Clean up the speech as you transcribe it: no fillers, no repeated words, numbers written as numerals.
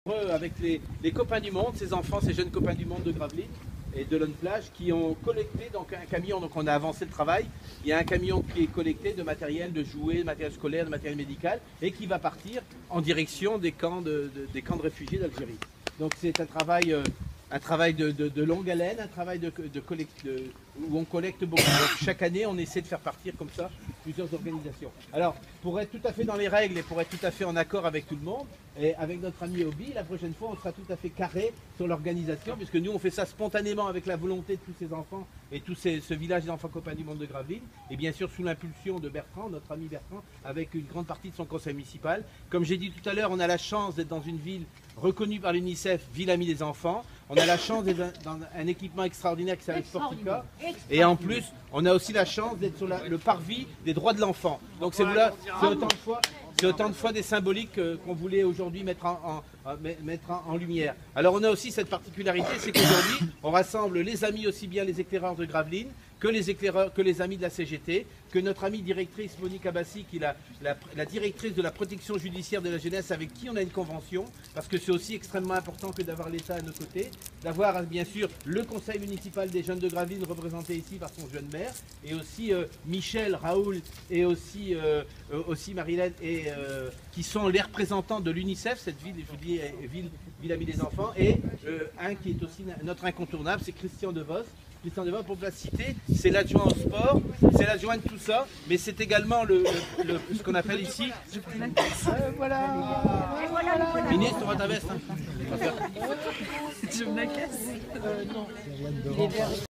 Avec les copains du monde, ces enfants, ces jeunes copains du monde de Gravelines et de Lonne-Plage qui ont collecté donc un camion, donc on a avancé le travail, il y a un camion qui est collecté de matériel, de jouets, de matériel scolaire, de matériel médical et qui va partir en direction des camps de réfugiés d'Algérie. Donc c'est un travail de longue haleine, un travail où on collecte beaucoup. Donc, chaque année, on essaie de faire partir comme ça plusieurs organisations. Alors, pour être tout à fait dans les règles et pour être tout à fait en accord avec tout le monde, et avec notre ami Obi, la prochaine fois, on sera tout à fait carré sur l'organisation, puisque nous, on fait ça spontanément avec la volonté de tous ces enfants et tout ce village d'enfants copains du monde de Gravelines, et bien sûr sous l'impulsion de Bertrand, notre ami Bertrand, avec une grande partie de son conseil municipal. Comme j'ai dit tout à l'heure, on a la chance d'être dans une ville reconnue par l'UNICEF, ville amie des enfants. On a la chance d'être dans un équipement extraordinaire qui s'appelle Sportica. Et en plus, on a aussi la chance d'être sur le parvis des droits de l'enfant. Donc c'est autant de fois des symboliques qu'on voulait aujourd'hui mettre en lumière. Alors on a aussi cette particularité, c'est qu'aujourd'hui, on rassemble les amis, aussi bien les éclaireurs de Gravelines, que les amis de la CGT, que notre amie directrice Monique Abassi, qui est la directrice de la protection judiciaire de la jeunesse, avec qui on a une convention, parce que c'est aussi extrêmement important que d'avoir l'État à nos côtés, d'avoir bien sûr le conseil municipal des jeunes de Gravelines représenté ici par son jeune maire, et aussi Michel, Raoul et aussi Marilène, qui sont les représentants de l'UNICEF, cette ville, je vous dis, ville amie des enfants, et un qui est aussi notre incontournable, c'est Christian Devos. Christian Devos, pour la citer, c'est l'adjoint au sport, c'est l'adjoint de tout ça, mais c'est également ce qu'on appelle ici. Voilà. Ministre, on va ta veste. Hein. Je me la casse. Non.